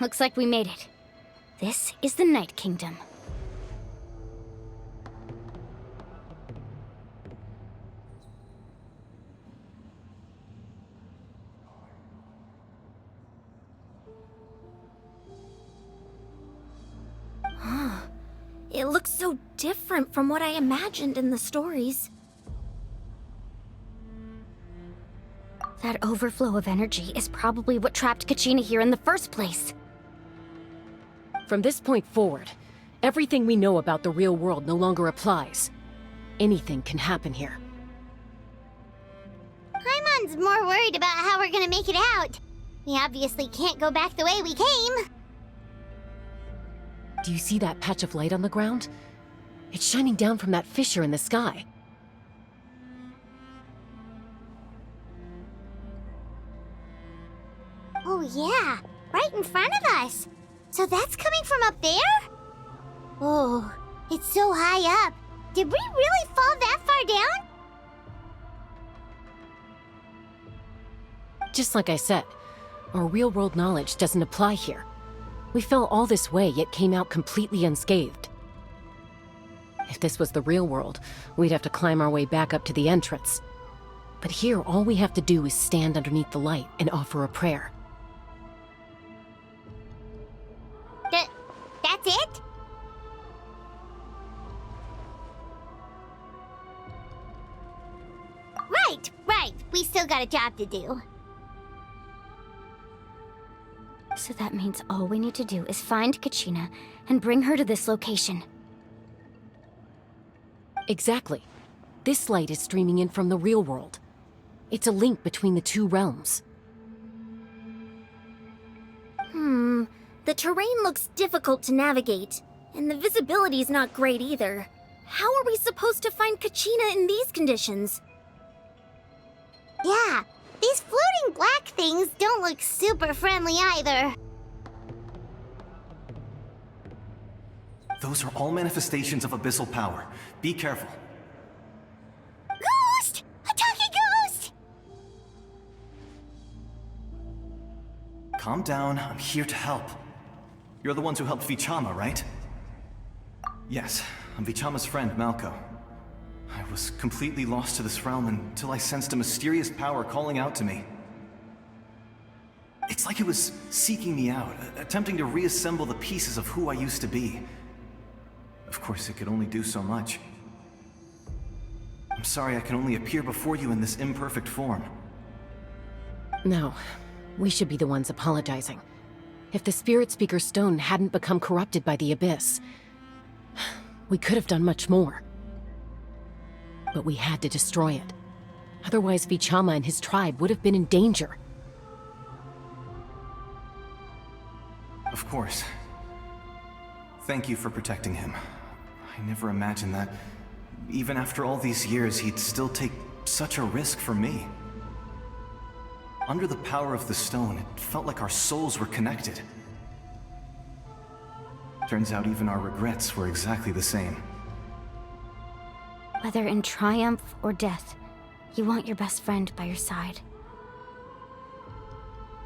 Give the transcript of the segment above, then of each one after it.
Looks like we made it. This is the Night Kingdom. It looks so different from what I imagined in the stories. That overflow of energy is probably what trapped Kachina here in the first place. From this point forward, everything we know about the real world no longer applies. Anything can happen here. Paimon's more worried about how we're gonna make it out. We obviously can't go back the way we came. Do you see that patch of light on the ground? It's shining down from that fissure in the sky. Oh yeah, right in front of us. So that's coming from up there? Oh, it's so high up. Did we really fall that far down? Just like I said, our real-world knowledge doesn't apply here. We fell all this way, yet came out completely unscathed. If this was the real world, we'd have to climb our way back up to the entrance. But here, all we have to do is stand underneath the light and offer a prayer. That's it? Right. We still got a job to do. So that means all we need to do is find Kachina and bring her to this location. Exactly. This light is streaming in from the real world. It's a link between the two realms. The terrain looks difficult to navigate, and the visibility's not great either. How are we supposed to find Kachina in these conditions? Yeah, these floating black things don't look super friendly either. Those are all manifestations of abyssal power. Be careful. Ghost! A talking ghost! Calm down, I'm here to help. You're the ones who helped Vichama, right? Yes, I'm Vichama's friend, Malko. I was completely lost to this realm until I sensed a mysterious power calling out to me. It's like it was seeking me out, attempting to reassemble the pieces of who I used to be. Of course, it could only do so much. I'm sorry I can only appear before you in this imperfect form. No, we should be the ones apologizing. If the Spirit Speaker Stone hadn't become corrupted by the Abyss, we could have done much more. But we had to destroy it. Otherwise, Vichama and his tribe would have been in danger. Of course. Thank you for protecting him. I never imagined that, even after all these years, he'd still take such a risk for me. Under the power of the stone, it felt like our souls were connected. Turns out even our regrets were exactly the same. Whether in triumph or death, you want your best friend by your side.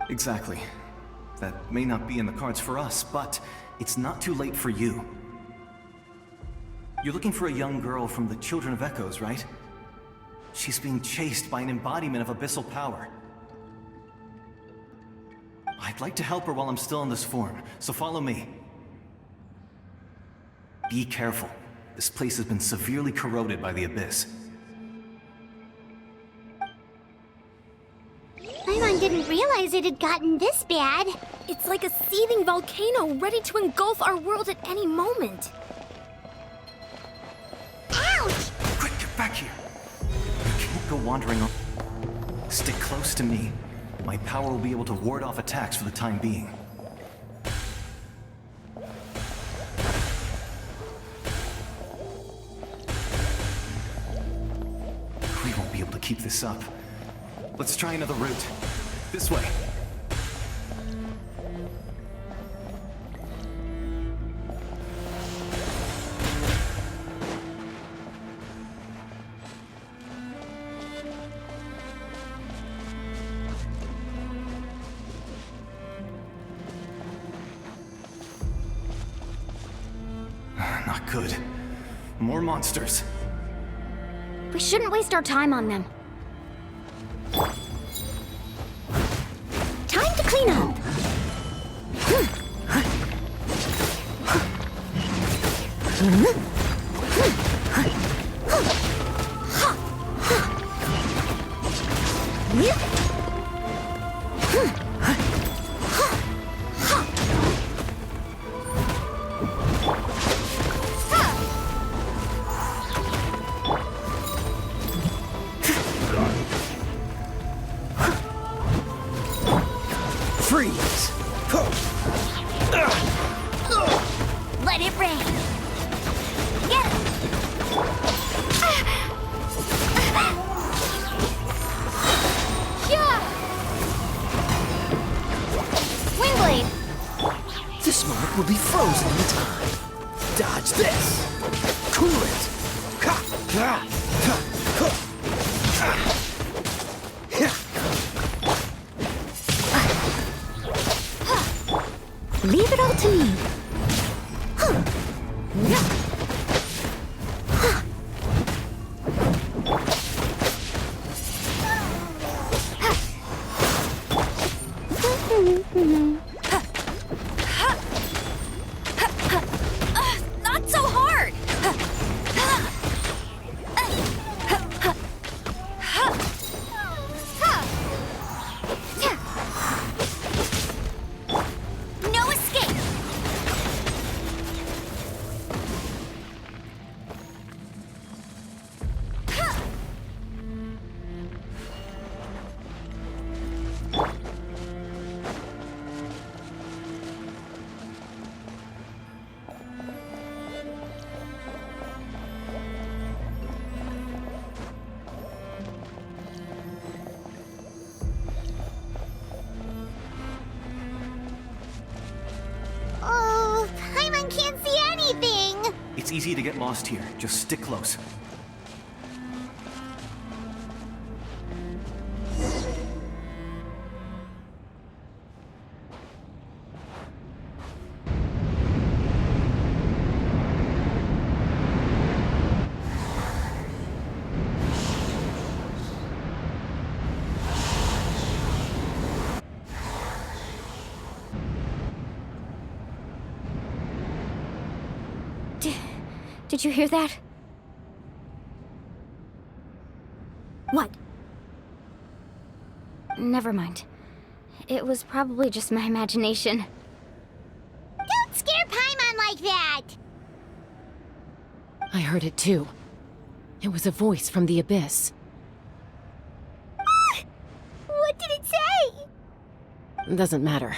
Exactly. That may not be in the cards for us, but it's not too late for you. You're looking for a young girl from the Children of Echoes, right? She's being chased by an embodiment of abyssal power. I'd like to help her while I'm still in this form, so follow me. Be careful. This place has been severely corroded by the Abyss. Paimon didn't realize it had gotten this bad. It's like a seething volcano ready to engulf our world at any moment. Ouch! Quick, get back here! You can't go wandering on. Stick close to me. My power will be able to ward off attacks for the time being. We won't be able to keep this up. Let's try another route. This way. Not good. More monsters. We shouldn't waste our time on them. Time to clean up. Freeze! Let it rain. Get it. Yeah. Wingblade. This moment will be frozen in time. Dodge this! Cool it! Ha! Ha! Ha! Ha! Leave it all to me. Not so hard. No escape. Oh, Paimon can't see anything! It's easy to get lost here. Just stick close. Did you hear that? What? Never mind. It was probably just my imagination. Don't scare Paimon like that! I heard it too. It was a voice from the abyss. What did it say? Doesn't matter.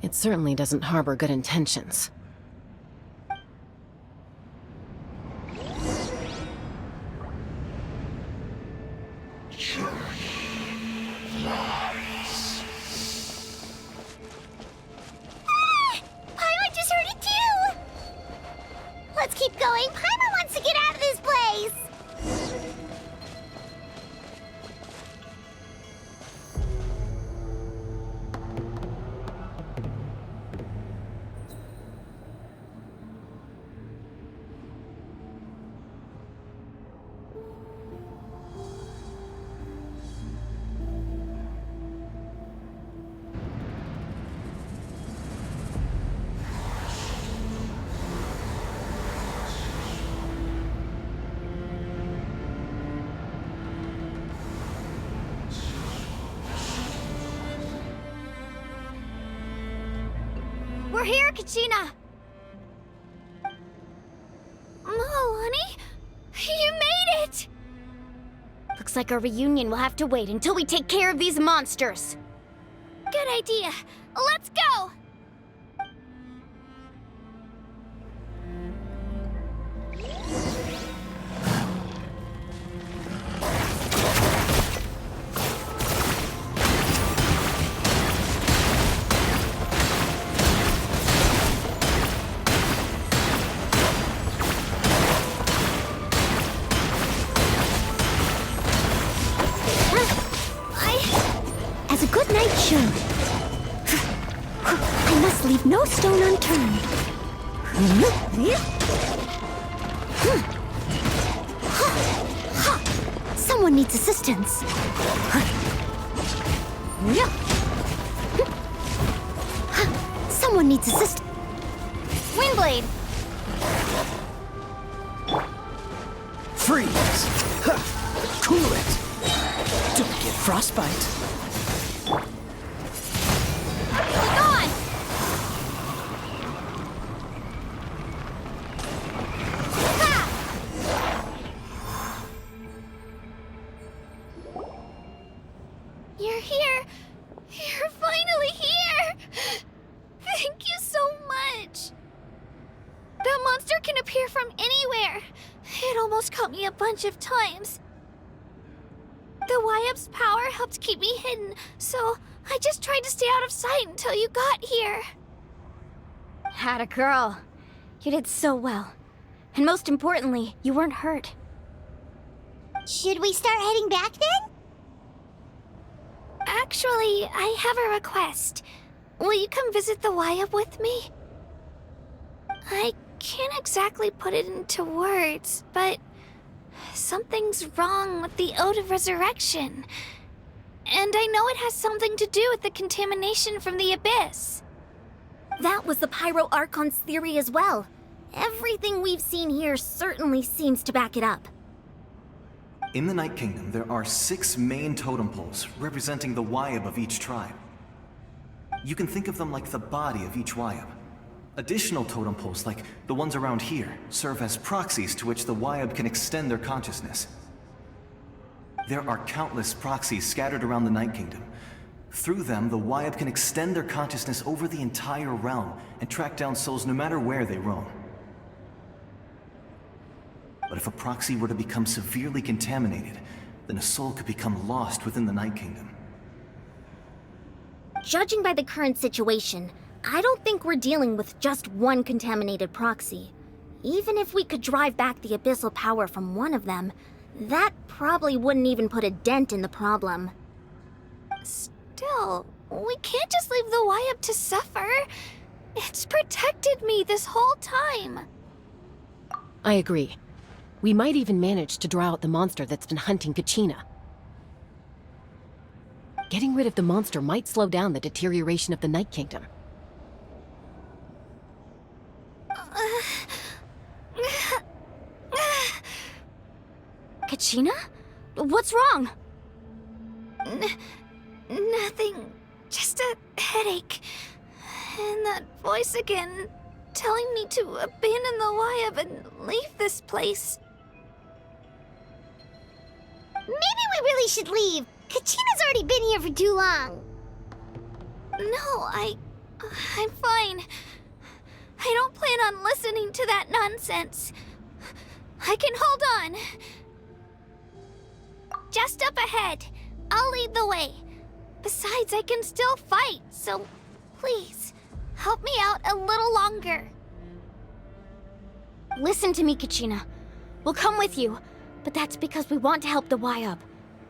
It certainly doesn't harbor good intentions. Paimon just heard it too! Let's keep going. Paimon wants to get out of this place! We're here, Kachina! Oh, honey? You made it! Looks like our reunion will have to wait until we take care of these monsters. Good idea. Let's go! As a good knight should. I must leave no stone unturned. Someone needs assistance. Someone needs assistance. Windblade! Freeze! Ha! Cool it! Don't get frostbite. Gone! You're here! You're finally here! Thank you so much! That monster can appear from anywhere! It almost caught me a bunch of times. The Wyap's power helped keep me hidden, so I just tried to stay out of sight until you got here. Had a girl. You did so well. And most importantly, you weren't hurt. Should we start heading back then? Actually, I have a request. Will you come visit the Wyap with me? I can't exactly put it into words, but something's wrong with the Ode of Resurrection. And I know it has something to do with the contamination from the Abyss. That was the Pyro Archon's theory as well. Everything we've seen here certainly seems to back it up. In the Night Kingdom, there are 6 main totem poles representing the Wyap of each tribe. You can think of them like the body of each Wyap. Additional totem poles, like the ones around here, serve as proxies to which the Wyap can extend their consciousness. There are countless proxies scattered around the Night Kingdom. Through them, the Wyap can extend their consciousness over the entire realm and track down souls no matter where they roam. But if a proxy were to become severely contaminated, then a soul could become lost within the Night Kingdom. Judging by the current situation, I don't think we're dealing with just one contaminated proxy. Even if we could drive back the abyssal power from one of them, that probably wouldn't even put a dent in the problem. Still, we can't just leave the Wyap to suffer. It's protected me this whole time. I agree. We might even manage to draw out the monster that's been hunting Kachina. Getting rid of the monster might slow down the deterioration of the Night Kingdom. Kachina? What's wrong? Nothing. Just a headache. And that voice again, telling me to abandon the Wyap and leave this place. Maybe we really should leave. Kachina's already been here for too long. No, I'm fine. I don't plan on listening to that nonsense. I can hold on. Just up ahead. I'll lead the way. Besides, I can still fight, so please, help me out a little longer. Listen to me, Kachina. We'll come with you, but that's because we want to help the Wyap,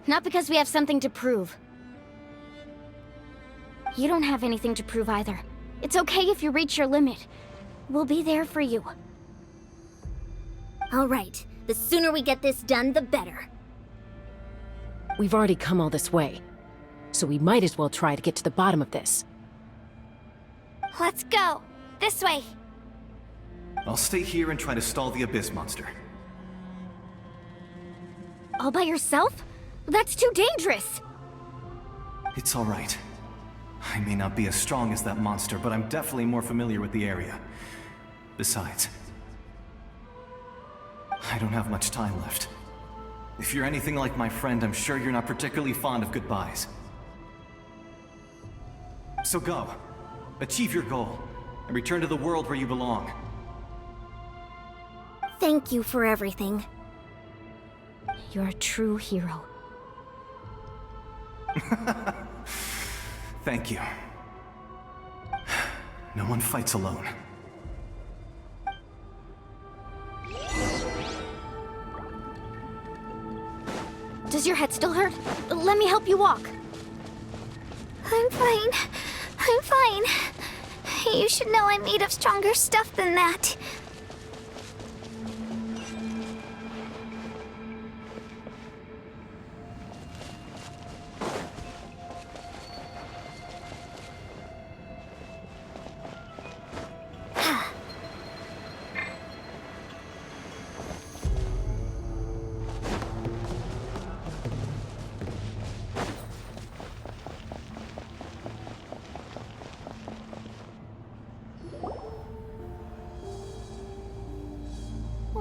not because we have something to prove. You don't have anything to prove either. It's okay if you reach your limit. We'll be there for you. All right, the sooner we get this done, the better. We've already come all this way, so we might as well try to get to the bottom of this. Let's go. This way. I'll stay here and try to stall the Abyss monster. All by yourself? That's too dangerous! It's all right. I may not be as strong as that monster, but I'm definitely more familiar with the area. Besides, I don't have much time left. If you're anything like my friend, I'm sure you're not particularly fond of goodbyes. So go. Achieve your goal, and return to the world where you belong. Thank you for everything. You're a true hero. Thank you. No one fights alone. Does your head still hurt? Let me help you walk. I'm fine. I'm fine. You should know I'm made of stronger stuff than that.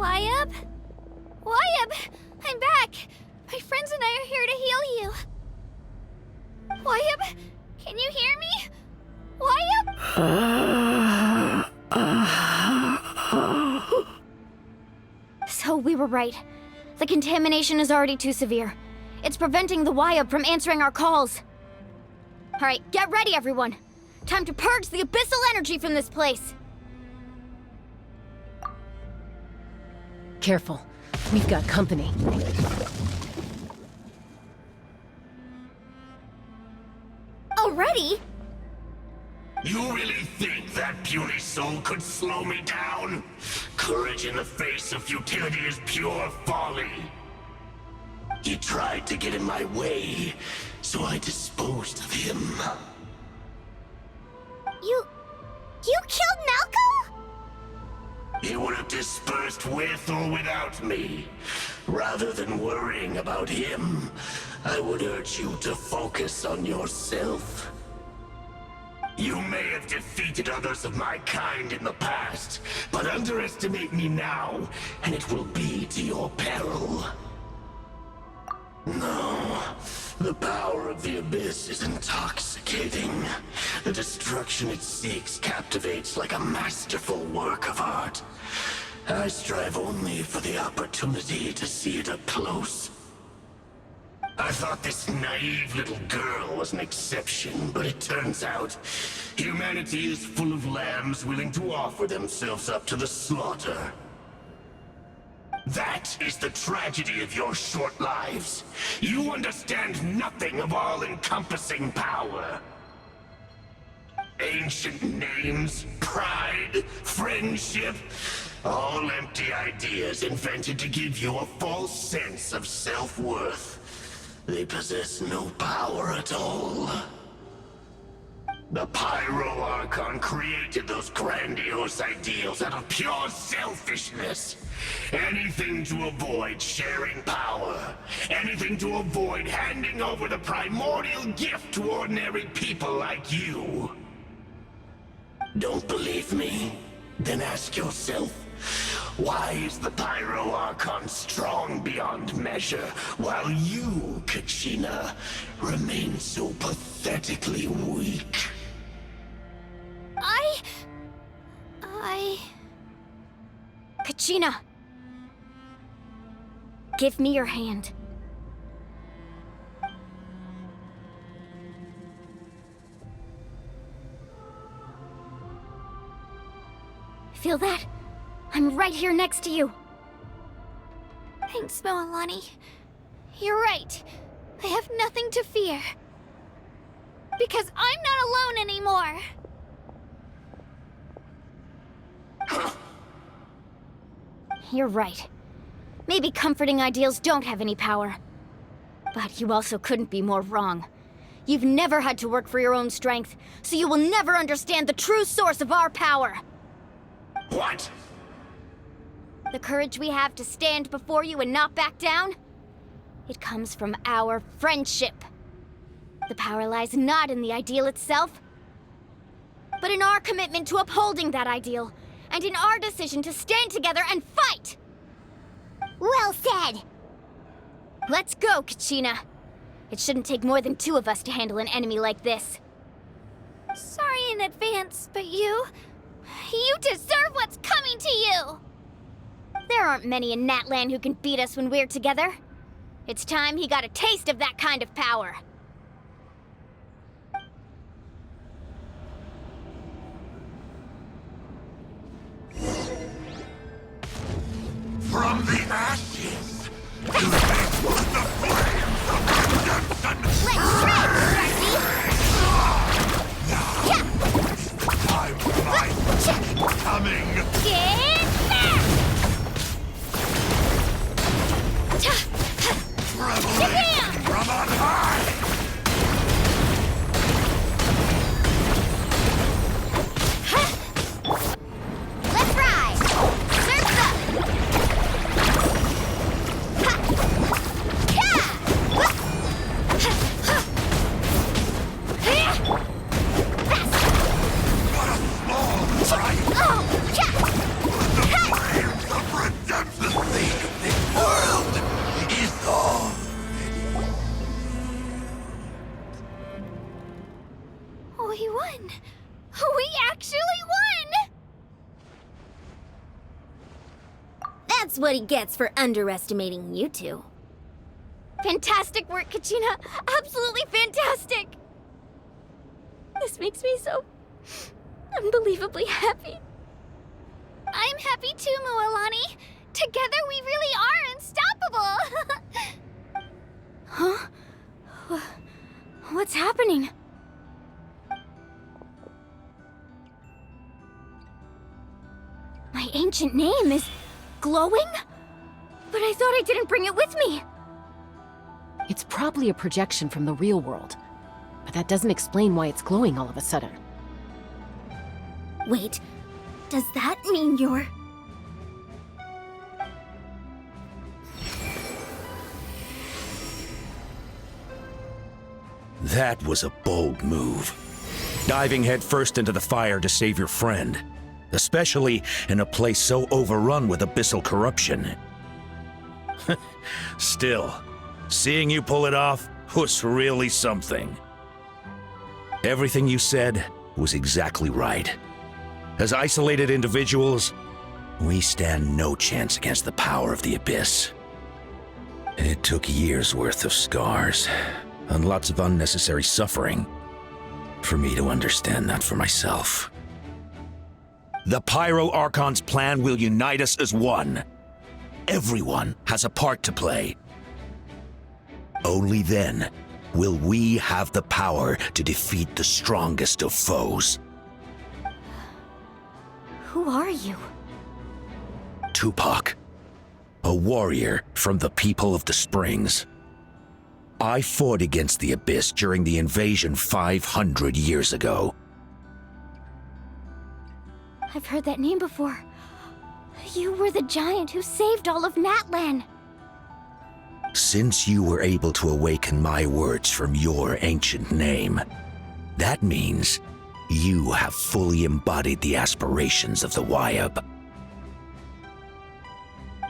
Wyabb? Wyabb! I'm back! My friends and I are here to heal you. Wyabb? Can you hear me? Wyabb? So we were right. The contamination is already too severe. It's preventing the Wyabb from answering our calls. Alright, get ready everyone. Time to purge the abyssal energy from this place. Careful. We've got company. Already? You really think that puny soul could slow me down? Courage in the face of futility is pure folly. He tried to get in my way, so I disposed of him. You killed Malco? He would have dispersed with or without me. Rather than worrying about him, I would urge you to focus on yourself. You may have defeated others of my kind in the past, but underestimate me now, and it will be to your peril. No, the power of the Abyss is intoxicating. The destruction it seeks captivates like a masterful work of art. I strive only for the opportunity to see it up close. I thought this naive little girl was an exception, but it turns out humanity is full of lambs willing to offer themselves up to the slaughter. That is the tragedy of your short lives. You understand nothing of all-encompassing power. Ancient names, pride, friendship, all empty ideas invented to give you a false sense of self-worth. They possess no power at all. The Pyro Archon created those grandiose ideals out of pure selfishness. Anything to avoid sharing power. Anything to avoid handing over the primordial gift to ordinary people like you. Don't believe me? Then ask yourself, why is the Pyro Archon strong beyond measure, while you, Kachina, remain so pathetically weak? Kachina! Give me your hand. Feel that? I'm right here next to you. Thanks, Moalani. You're right. I have nothing to fear. Because I'm not alone anymore. You're right. Maybe comforting ideals don't have any power. But you also couldn't be more wrong. You've never had to work for your own strength, so you will never understand the true source of our power. What? The courage we have to stand before you and not back down? It comes from our friendship. The power lies not in the ideal itself, but in our commitment to upholding that ideal, and in our decision to stand together and fight! Well said! Let's go, Kachina. It shouldn't take more than 2 of us to handle an enemy like this. Sorry in advance, but you deserve what's coming to you! There aren't many in Natlan who can beat us when we're together. It's time he got a taste of that kind of power. From the ashes, to the flames of redemption! Let's shred, Darcy! Time for my second coming! Get back! Revelation from on high! Let's ride! Surf's up! What a small price! Oh! That's what he gets for underestimating you two. Fantastic work, Kachina! Absolutely fantastic! This makes me so unbelievably happy. I'm happy too, Mualani. Together we really are unstoppable. Huh? What's happening? My ancient name is glowing? But I thought I didn't bring it with me. It's probably a projection from the real world, but that doesn't explain why it's glowing all of a sudden. Wait, does that mean you're... That was a bold move. Diving headfirst into the fire to save your friend. Especially in a place so overrun with abyssal corruption. Still, seeing you pull it off was really something. Everything you said was exactly right. As isolated individuals, we stand no chance against the power of the Abyss. It took years' worth of scars, and lots of unnecessary suffering, for me to understand that for myself. The Pyro Archon's plan will unite us as one. Everyone has a part to play. Only then will we have the power to defeat the strongest of foes. Who are you? Tupac, a warrior from the people of the Springs. I fought against the Abyss during the invasion 500 years ago. I've heard that name before. You were the giant who saved all of Natlan. Since you were able to awaken my words from your ancient name, that means you have fully embodied the aspirations of the Wayab.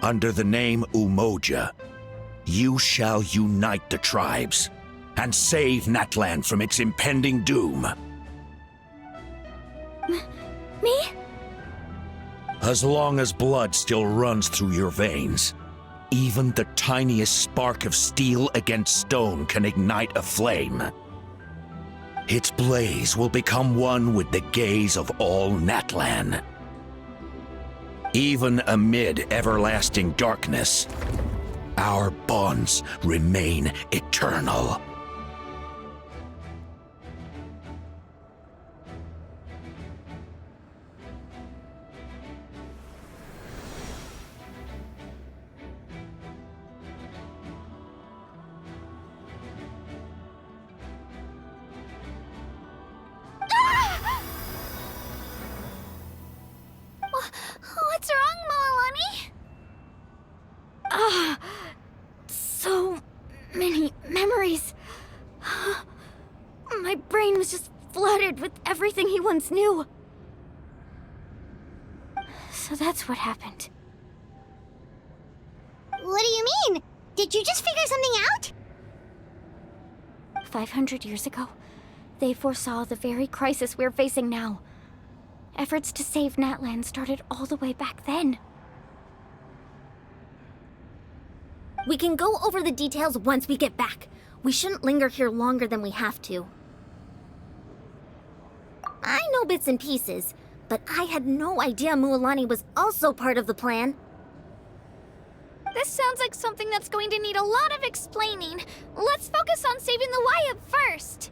Under the name Umoja, you shall unite the tribes and save Natlan from its impending doom. Me? As long as blood still runs through your veins, even the tiniest spark of steel against stone can ignite a flame. Its blaze will become one with the gaze of all Natlan. Even amid everlasting darkness, our bonds remain eternal. What's wrong, Mualani? So many memories. My brain was just flooded with everything he once knew. So that's what happened. What do you mean? Did you just figure something out? 500 years ago, they foresaw the very crisis we're facing now. Efforts to save Natlan started all the way back then. We can go over the details once we get back. We shouldn't linger here longer than we have to. I know bits and pieces, but I had no idea Mualani was also part of the plan. This sounds like something that's going to need a lot of explaining. Let's focus on saving the Wayab first.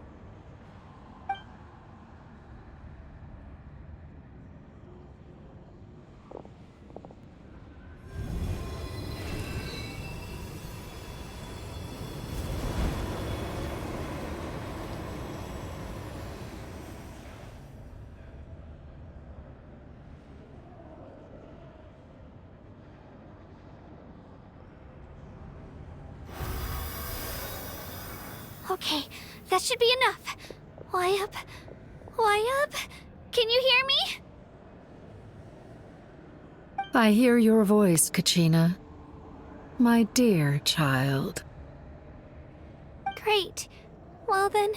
Okay, that should be enough. Wayab? Wayab? Can you hear me? I hear your voice, Kachina. My dear child. Great. Well then,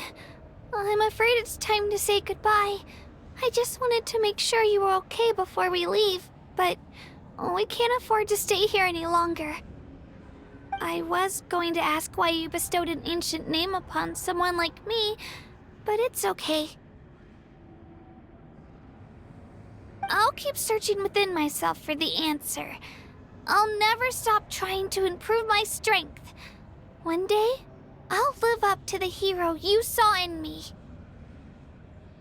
I'm afraid it's time to say goodbye. I just wanted to make sure you were okay before we leave, but We can't afford to stay here any longer. I was going to ask why you bestowed an ancient name upon someone like me, but it's okay. I'll keep searching within myself for the answer. I'll never stop trying to improve my strength. One day, I'll live up to the hero you saw in me.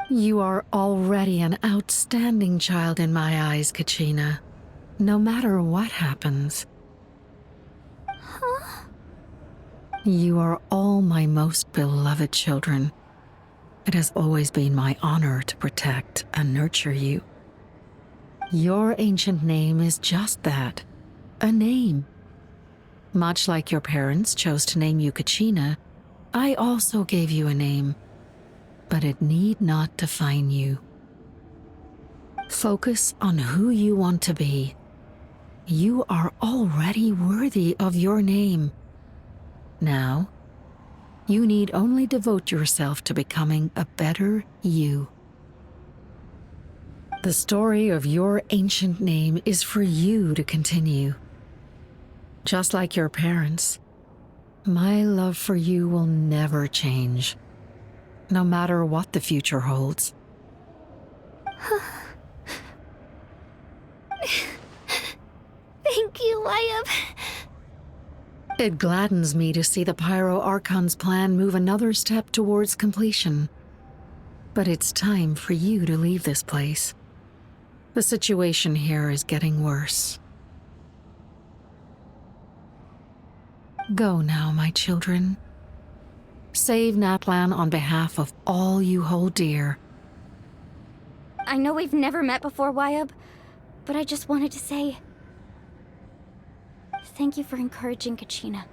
You are already an outstanding child in my eyes, Kachina. No matter what happens. Huh? You are all my most beloved children. It has always been my honor to protect and nurture you. Your ancient name is just that, a name. Much like your parents chose to name you Kachina, I also gave you a name, but it need not define you. Focus on who you want to be. You are already worthy of your name. Now, you need only devote yourself to becoming a better you. The story of your ancient name is for you to continue. Just like your parents, my love for you will never change, no matter what the future holds. Thank you, Wyatt. It gladdens me to see the Pyro Archon's plan move another step towards completion. But it's time for you to leave this place. The situation here is getting worse. Go now, my children. Save Natlan on behalf of all you hold dear. I know we've never met before, Wyatt, but I just wanted to say... thank you for encouraging Kachina.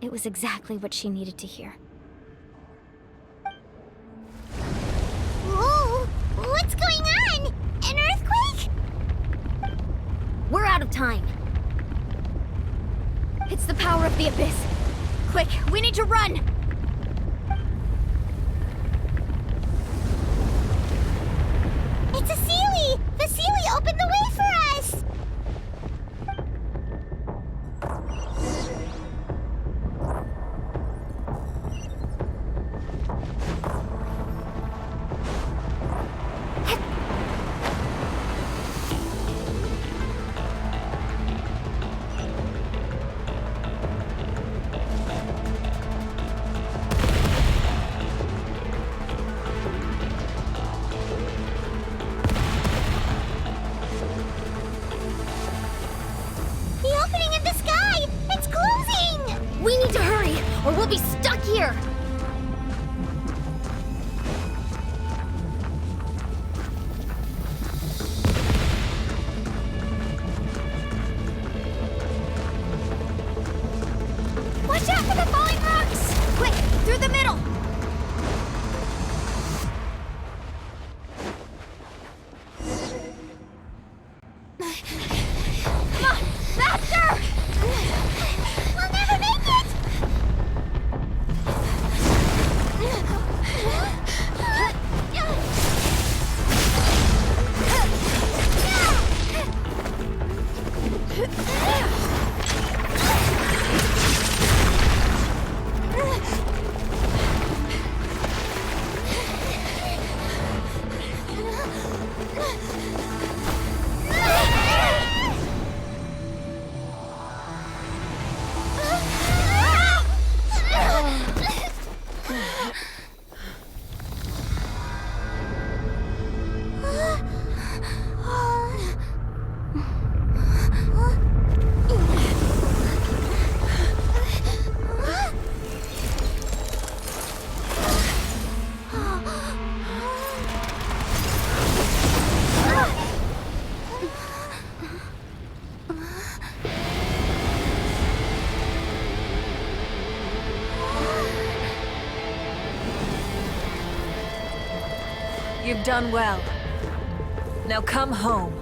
It was exactly what she needed to hear. Whoa! What's going on? An earthquake? We're out of time. It's the power of the Abyss. Quick, we need to run! It's a Sealy! The Sealy opened the way for us! The opening in the sky! It's closing! We need to hurry, or we'll be stuck here! Watch out for the falling rocks! Quick, through the middle! Come on, faster! We'll never make it! You've done well. Now come home.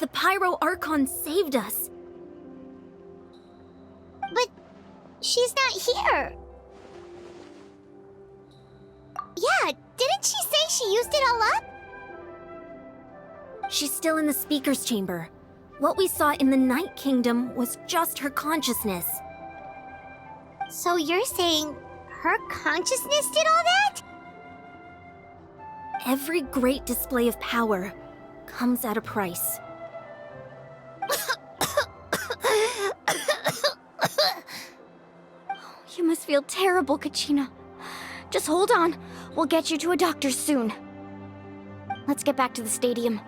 The Pyro Archon saved us. But she's not here. Yeah, didn't she say she used it all up? She's still in the Speaker's Chamber. What we saw in the Night Kingdom was just her consciousness. So you're saying her consciousness did all that? Every great display of power comes at a price. You must feel terrible, Kachina. Just hold on. We'll get you to a doctor soon. Let's get back to the stadium.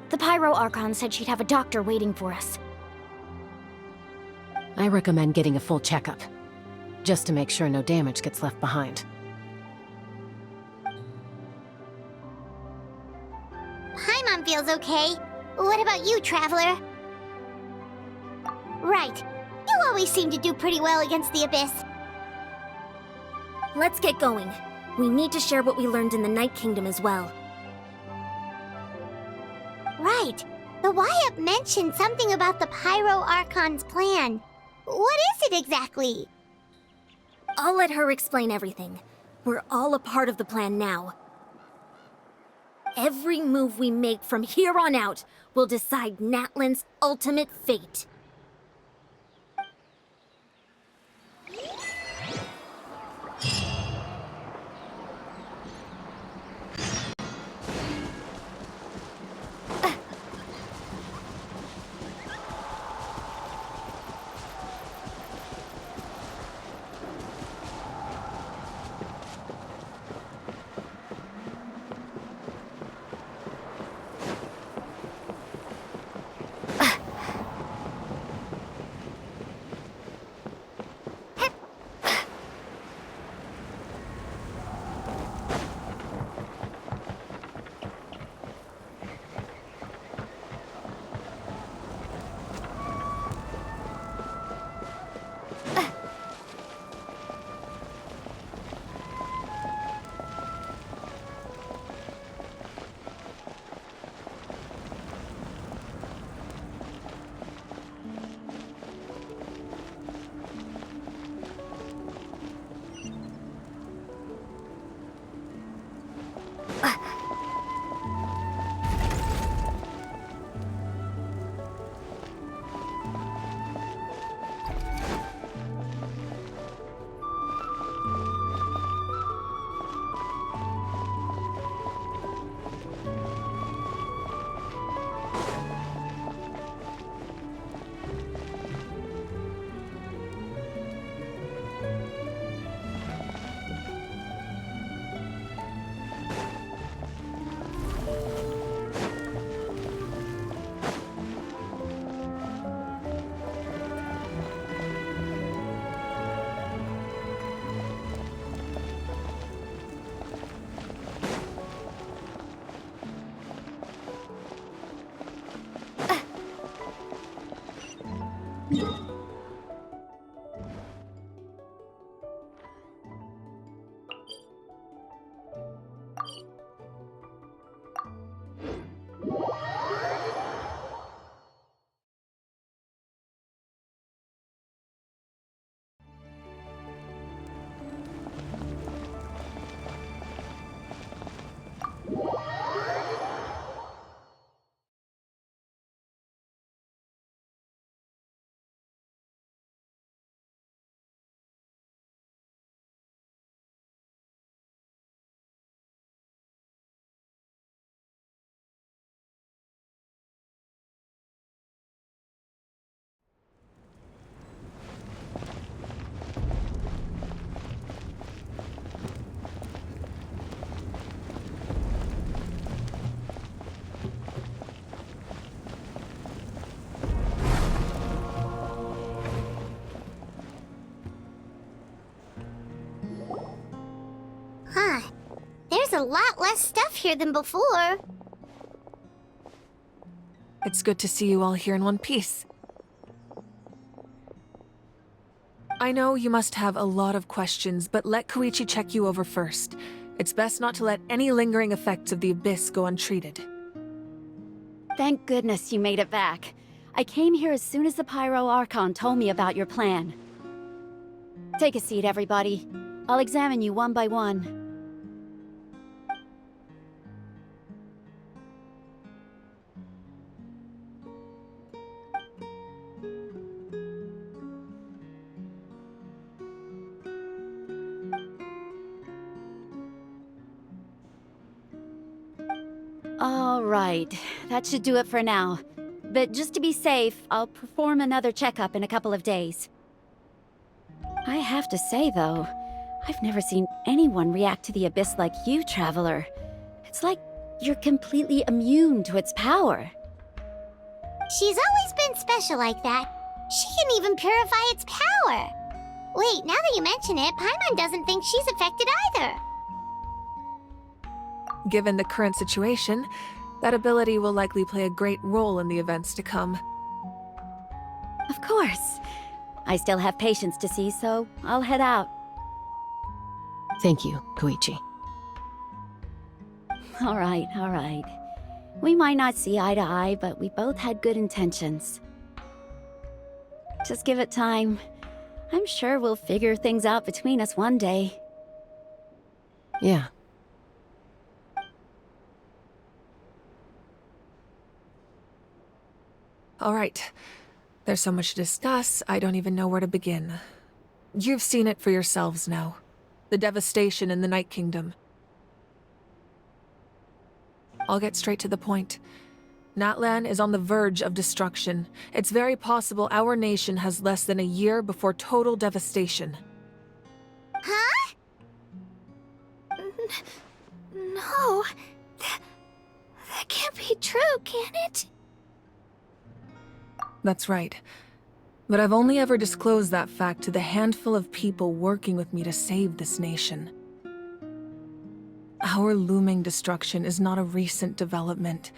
The Pyro Archon said she'd have a doctor waiting for us. I recommend getting a full checkup, just to make sure no damage gets left behind. Paimon feels okay. What about you, Traveler? Right. You always seem to do pretty well against the Abyss. Let's get going. We need to share what we learned in the Night Kingdom as well. Right. The Y-Up mentioned something about the Pyro Archon's plan. What is it exactly? I'll let her explain everything. We're all a part of the plan now. Every move we make from here on out will decide Natlan's ultimate fate. Huh. There's a lot less stuff here than before. It's good to see you all here in one piece. I know you must have a lot of questions, but let Koichi check you over first. It's best not to let any lingering effects of the Abyss go untreated. Thank goodness you made it back. I came here as soon as the Pyro Archon told me about your plan. Take a seat, everybody. I'll examine you one by one. All right, that should do it for now. But just to be safe, I'll perform another checkup in a couple of days. I have to say, though, I've never seen anyone react to the Abyss like you, Traveler. It's like you're completely immune to its power. She's always been special like that. She can even purify its power. Wait, now that you mention it, Paimon doesn't think she's affected either. Given the current situation, that ability will likely play a great role in the events to come. Of course. I still have patients to see, so I'll head out. Thank you, Koichi. All right. We might not see eye to eye, but we both had good intentions. Just give it time. I'm sure we'll figure things out between us one day. Yeah. All right. There's so much to discuss, I don't even know where to begin. You've seen it for yourselves now. The devastation in the Night Kingdom. I'll get straight to the point. Natlan is on the verge of destruction. It's very possible our nation has less than a year before total devastation. Huh? No. That can't be true, can it? That's right. But I've only ever disclosed that fact to the handful of people working with me to save this nation. Our looming destruction is not a recent development,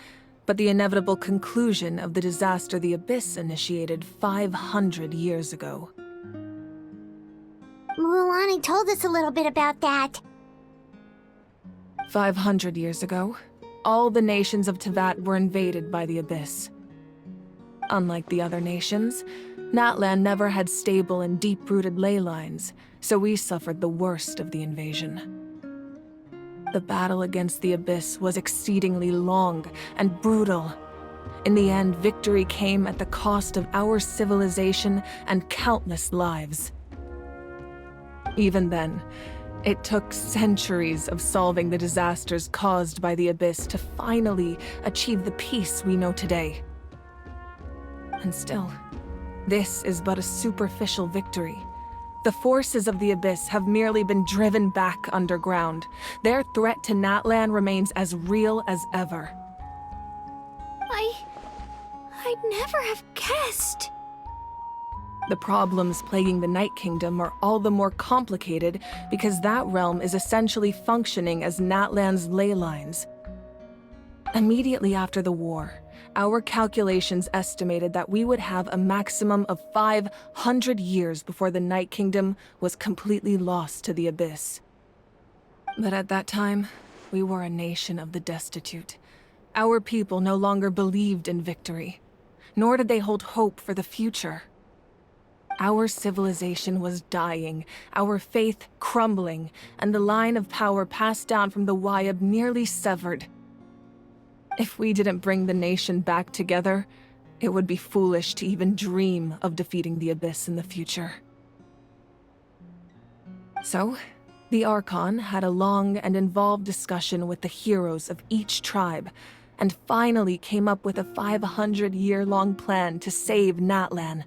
but the inevitable conclusion of the disaster the Abyss initiated 500 years ago. Mulan told us a little bit about that. 500 years ago, all the nations of Teyvat were invaded by the Abyss. Unlike the other nations, Natlan never had stable and deep-rooted ley lines, so we suffered the worst of the invasion. The battle against the Abyss was exceedingly long and brutal. In the end, victory came at the cost of our civilization and countless lives. Even then, it took centuries of solving the disasters caused by the Abyss to finally achieve the peace we know today. And still, this is but a superficial victory. The forces of the Abyss have merely been driven back underground. Their threat to Natlan remains as real as ever. I'd never have guessed. The problems plaguing the Night Kingdom are all the more complicated because that realm is essentially functioning as Natlan's ley lines. Immediately after the war, our calculations estimated that we would have a maximum of 500 years before the Night Kingdom was completely lost to the Abyss. But at that time, we were a nation of the destitute. Our people no longer believed in victory, nor did they hold hope for the future. Our civilization was dying, our faith crumbling, and the line of power passed down from the Wayab nearly severed. If we didn't bring the nation back together, it would be foolish to even dream of defeating the Abyss in the future. So, the Archon had a long and involved discussion with the heroes of each tribe, and finally came up with a 500-year-long plan to save Natlan.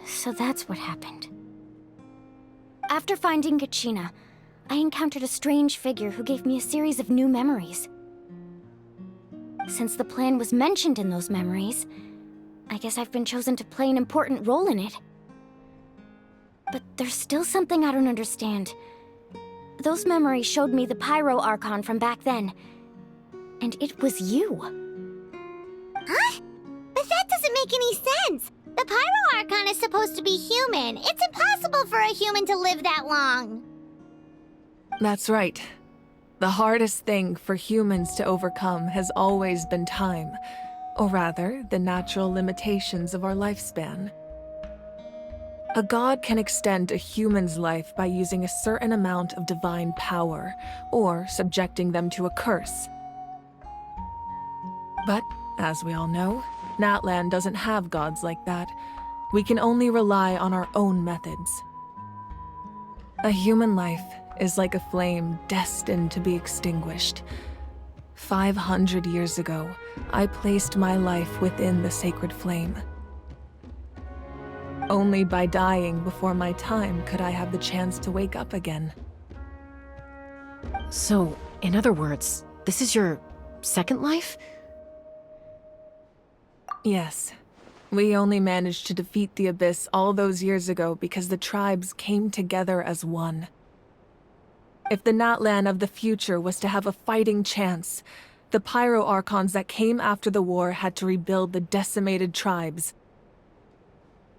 So that's what happened. After finding Kachina, I encountered a strange figure who gave me a series of new memories. Since the plan was mentioned in those memories, I guess I've been chosen to play an important role in it. But there's still something I don't understand. Those memories showed me the Pyro Archon from back then. And it was you. Huh? But that doesn't make any sense. The Pyro Archon is supposed to be human. It's impossible for a human to live that long. That's right. The hardest thing for humans to overcome has always been time, or rather, the natural limitations of our lifespan. A god can extend a human's life by using a certain amount of divine power, or subjecting them to a curse. But, as we all know, Natlan doesn't have gods like that. We can only rely on our own methods. A human life is like a flame destined to be extinguished. 500 years ago, I placed my life within the sacred flame. Only by dying before my time could I have the chance to wake up again. So, in other words, this is your second life? Yes. We only managed to defeat the Abyss all those years ago because the tribes came together as one. If the Natlan of the future was to have a fighting chance, the Pyro Archons that came after the war had to rebuild the decimated tribes.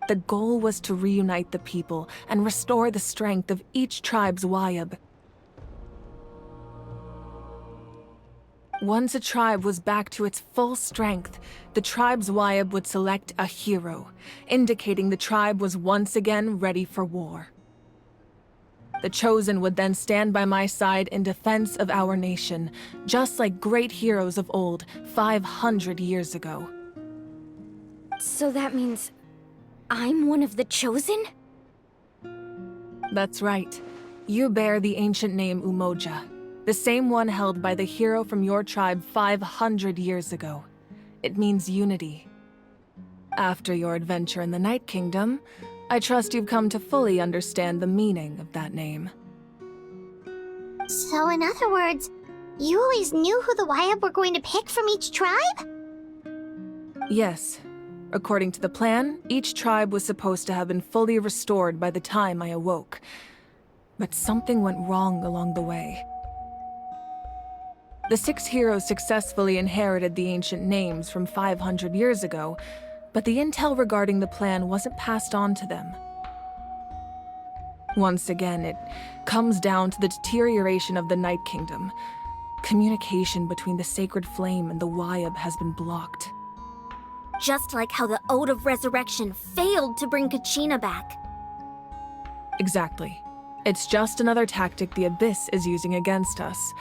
The goal was to reunite the people and restore the strength of each tribe's Wayab. Once a tribe was back to its full strength, the tribe's Wayab would select a hero, indicating the tribe was once again ready for war. The Chosen would then stand by my side in defense of our nation, just like great heroes of old, 500 years ago. So that means I'm one of the Chosen? That's right. You bear the ancient name Umoja, the same one held by the hero from your tribe 500 years ago. It means unity. After your adventure in the Night Kingdom, I trust you've come to fully understand the meaning of that name. So in other words, you always knew who the Wayab were going to pick from each tribe? Yes. According to the plan, each tribe was supposed to have been fully restored by the time I awoke. But something went wrong along the way. The 6 heroes successfully inherited the ancient names from 500 years ago, but the intel regarding the plan wasn't passed on to them. Once again, it comes down to the deterioration of the Night Kingdom. Communication between the Sacred Flame and the Wayab has been blocked. Just like how the Ode of Resurrection failed to bring Kachina back. Exactly. It's just another tactic the Abyss is using against us.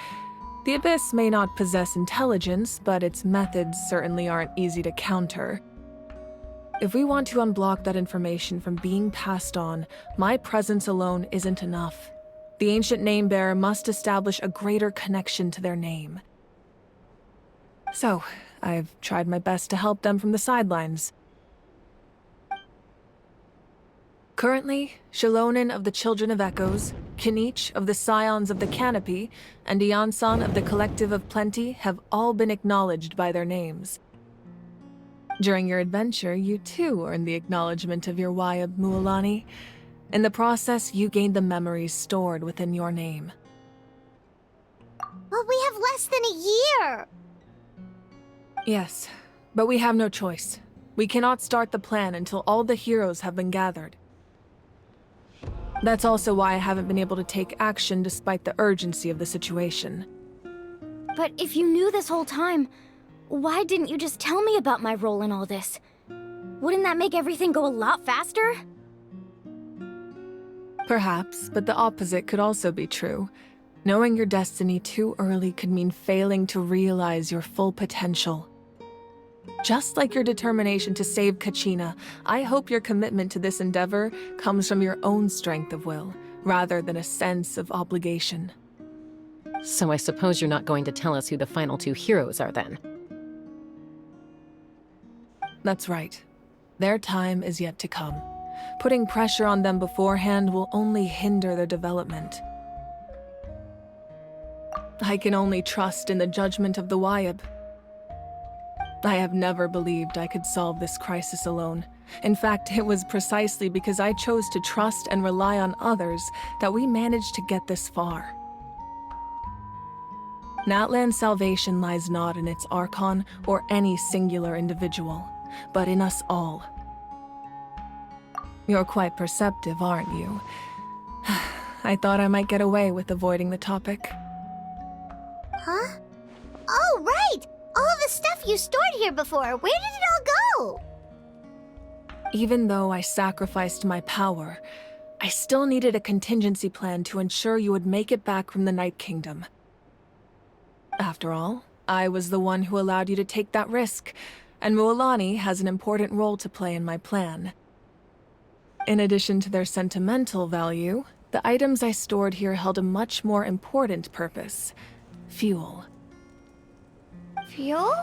The Abyss may not possess intelligence, but its methods certainly aren't easy to counter. If we want to unblock that information from being passed on, my presence alone isn't enough. The ancient name-bearer must establish a greater connection to their name. So, I've tried my best to help them from the sidelines. Currently, Shilonin of the Children of Echoes, Kinich of the Scions of the Canopy, and Iansan of the Collective of Plenty have all been acknowledged by their names. During your adventure, you too earned the acknowledgement of your Wayab, Mualani. In the process, you gained the memories stored within your name. But we have less than a year! Yes, but we have no choice. We cannot start the plan until all the heroes have been gathered. That's also why I haven't been able to take action despite the urgency of the situation. But if you knew this whole time, why didn't you just tell me about my role in all this? Wouldn't that make everything go a lot faster? Perhaps, but the opposite could also be true. Knowing your destiny too early could mean failing to realize your full potential. Just like your determination to save Kachina, I hope your commitment to this endeavor comes from your own strength of will, rather than a sense of obligation. So I suppose you're not going to tell us who the final 2 heroes are then? That's right. Their time is yet to come. Putting pressure on them beforehand will only hinder their development. I can only trust in the judgment of the Wayab. I have never believed I could solve this crisis alone. In fact, it was precisely because I chose to trust and rely on others that we managed to get this far. Natlan's salvation lies not in its Archon or any singular individual, but in us all. You're quite perceptive, aren't you? I thought I might get away with avoiding the topic. the stuff you stored here before? Where did it all go? Even though I sacrificed my power, I still needed a contingency plan to ensure you would make it back from the Night Kingdom. After all, I was the one who allowed you to take that risk, and Mualani has an important role to play in my plan. In addition to their sentimental value, the items I stored here held a much more important purpose: fuel. Fuel?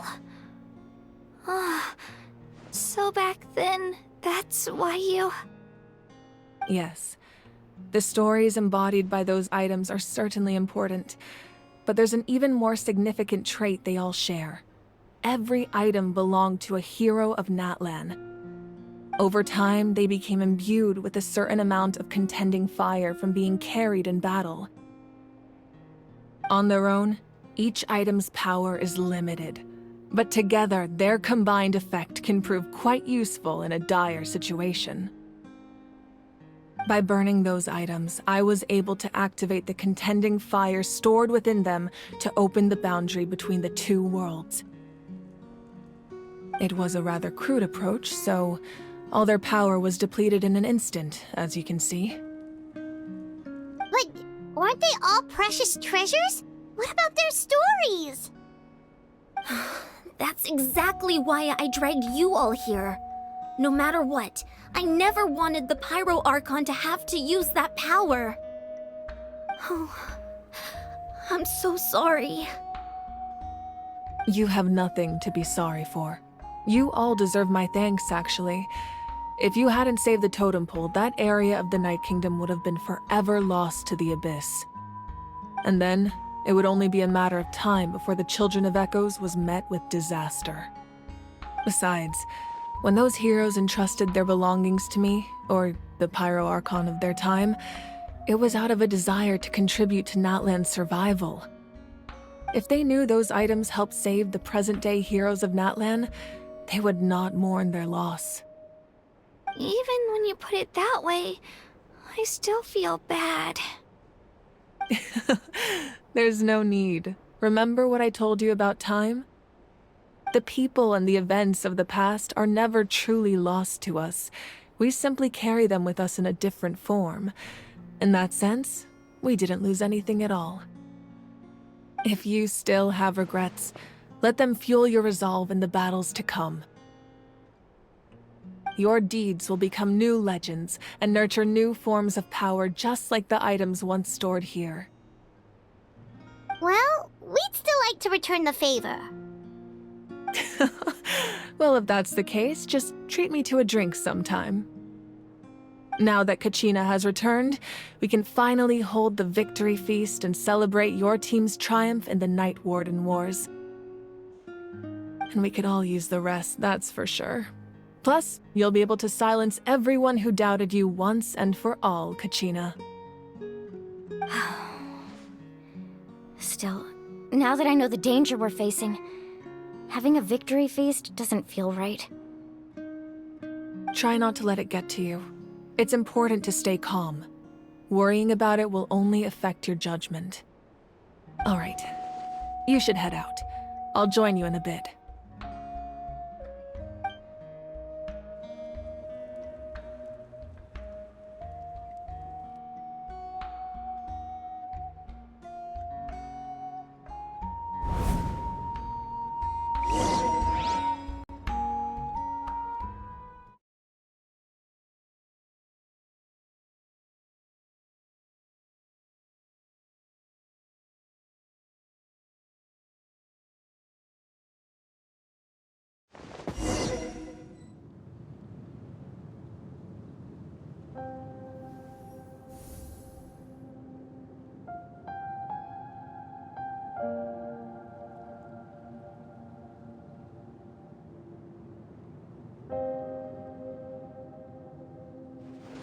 So back then, that's why you... Yes. The stories embodied by those items are certainly important, but there's an even more significant trait they all share. Every item belonged to a hero of Natlan. Over time, they became imbued with a certain amount of contending fire from being carried in battle. On their own, each item's power is limited, but together, their combined effect can prove quite useful in a dire situation. By burning those items, I was able to activate the contending fire stored within them to open the boundary between the two worlds. It was a rather crude approach, so all their power was depleted in an instant, as you can see. But weren't they all precious treasures? What about their stories? That's exactly why I dragged you all here. No matter what, I never wanted the Pyro Archon to have to use that power. Oh, I'm so sorry. You have nothing to be sorry for. You all deserve my thanks, actually. If you hadn't saved the totem pole, that area of the Night Kingdom would have been forever lost to the Abyss. And then, it would only be a matter of time before the Children of Echoes was met with disaster. Besides, when those heroes entrusted their belongings to me, or the Pyro Archon of their time, it was out of a desire to contribute to Natlan's survival. If they knew those items helped save the present-day heroes of Natlan, they would not mourn their loss. Even when you put it that way, I still feel bad. There's no need. Remember what I told you about time? The people and the events of the past are never truly lost to us. We simply carry them with us in a different form. In that sense, we didn't lose anything at all. If you still have regrets, let them fuel your resolve in the battles to come. Your deeds will become new legends and nurture new forms of power just like the items once stored here. Well, we'd still like to return the favor. Well, if that's the case, just treat me to a drink sometime. Now that Kachina has returned, we can finally hold the victory feast and celebrate your team's triumph in the Night Warden Wars. And we could all use the rest, that's for sure. Plus, you'll be able to silence everyone who doubted you once and for all, Kachina. Still, now that I know the danger we're facing, having a victory feast doesn't feel right. Try not to let it get to you. It's important to stay calm. Worrying about it will only affect your judgment. All right, you should head out. I'll join you in a bit.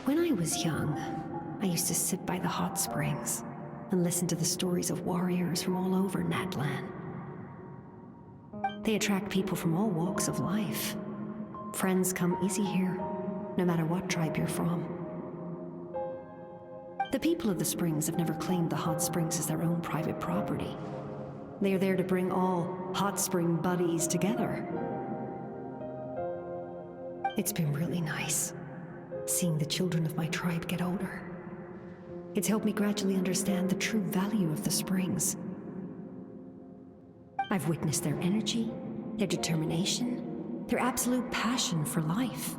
When I was young, I used to sit by the hot springs and listen to the stories of warriors from all over Natlan. They attract people from all walks of life. Friends come easy here, no matter what tribe you're from. The people of the springs have never claimed the hot springs as their own private property. They're there to bring all hot spring buddies together. It's been really nice, seeing the children of my tribe get older. It's helped me gradually understand the true value of the springs. I've witnessed their energy, their determination, their absolute passion for life.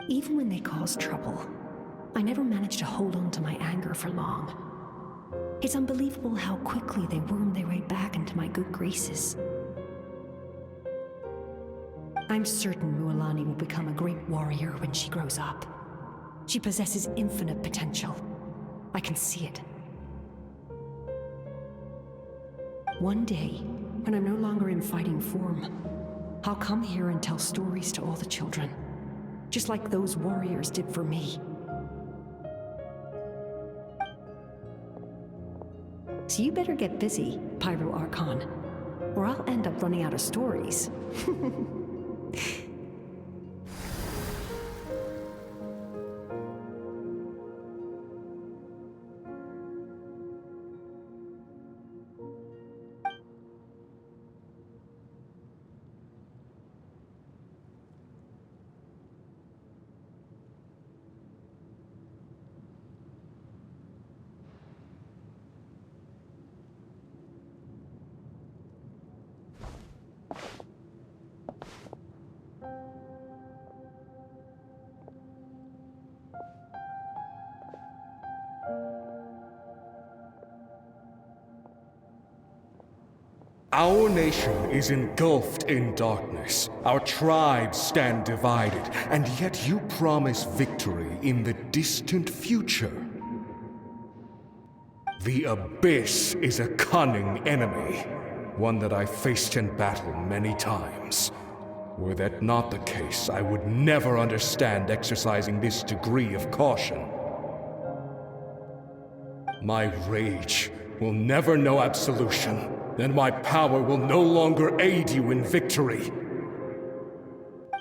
Even when they cause trouble, I never manage to hold on to my anger for long. It's unbelievable how quickly they worm their way back into my good graces. I'm certain Mualani will become a great warrior when she grows up. She possesses infinite potential. I can see it. One day, when I'm no longer in fighting form, I'll come here and tell stories to all the children, just like those warriors did for me. So you better get busy, Pyro Archon, or I'll end up running out of stories. Our nation is engulfed in darkness. Our tribes stand divided, and yet you promise victory in the distant future. The Abyss is a cunning enemy, one that I faced in battle many times. Were that not the case, I would never understand exercising this degree of caution. My rage will never know absolution, and my power will no longer aid you in victory.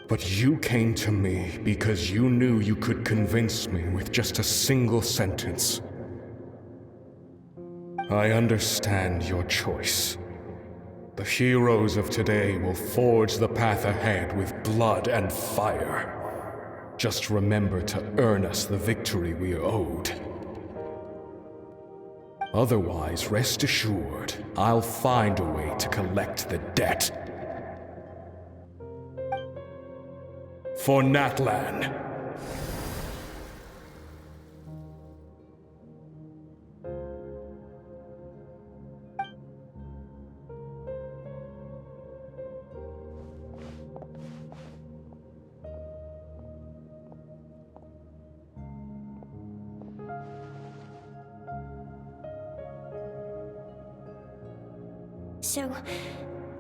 But you came to me because you knew you could convince me with just a single sentence. I understand your choice. The heroes of today will forge the path ahead with blood and fire. Just remember to earn us the victory we are owed. Otherwise, rest assured, I'll find a way to collect the debt. For Natlan. So,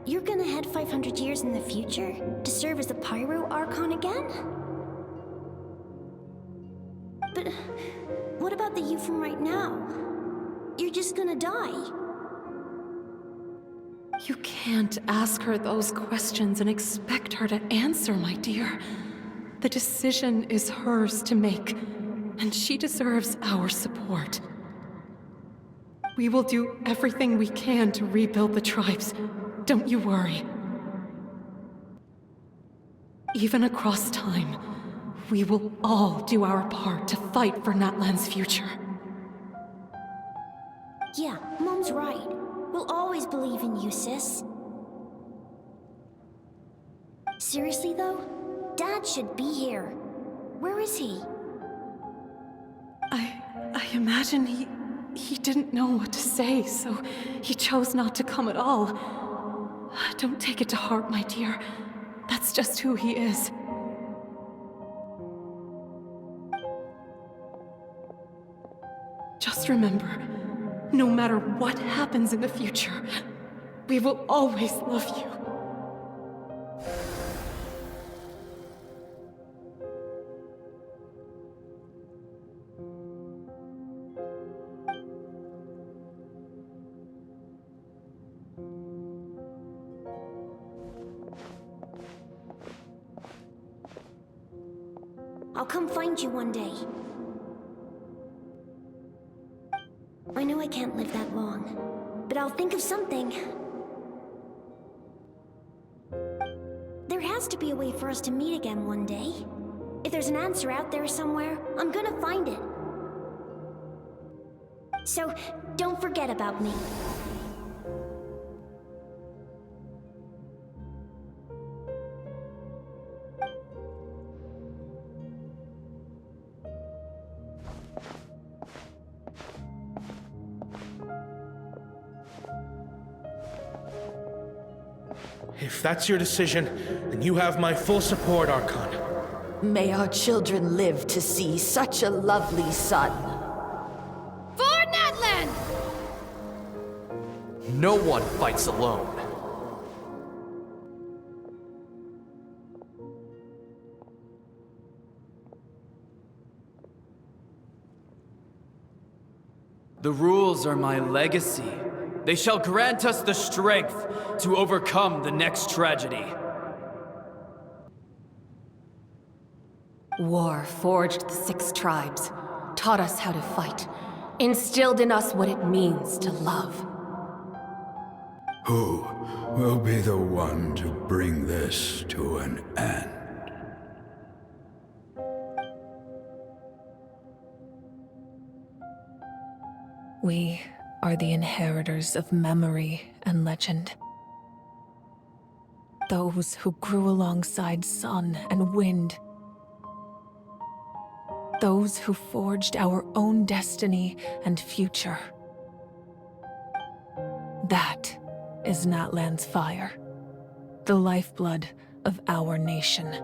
you're gonna head 500 years in the future to serve as the Pyro Archon again? But what about the you from right now? You're just gonna die. You can't ask her those questions and expect her to answer, my dear. The decision is hers to make, and she deserves our support. We will do everything we can to rebuild the tribes. Don't you worry. Even across time, we will all do our part to fight for Natlan's future. Yeah, Mom's right. We'll always believe in you, sis. Seriously, though? Dad should be here. Where is he? I imagine he didn't know what to say, so he chose not to come at all. Don't take it to heart, my dear. That's just who he is. Just remember, no matter what happens in the future, we will always love you. I'll come find you one day. I know I can't live that long, but I'll think of something. There has to be a way for us to meet again one day. If there's an answer out there somewhere, I'm gonna find it. So, don't forget about me. If that's your decision, then you have my full support, Archon. May our children live to see such a lovely son. For Natlan! No one fights alone. The rules are my legacy. They shall grant us the strength to overcome the next tragedy. War forged the 6 tribes, taught us how to fight, instilled in us what it means to love. Who will be the one to bring this to an end? We are the inheritors of memory and legend. Those who grew alongside sun and wind. Those who forged our own destiny and future. That is Natlan's fire, the lifeblood of our nation.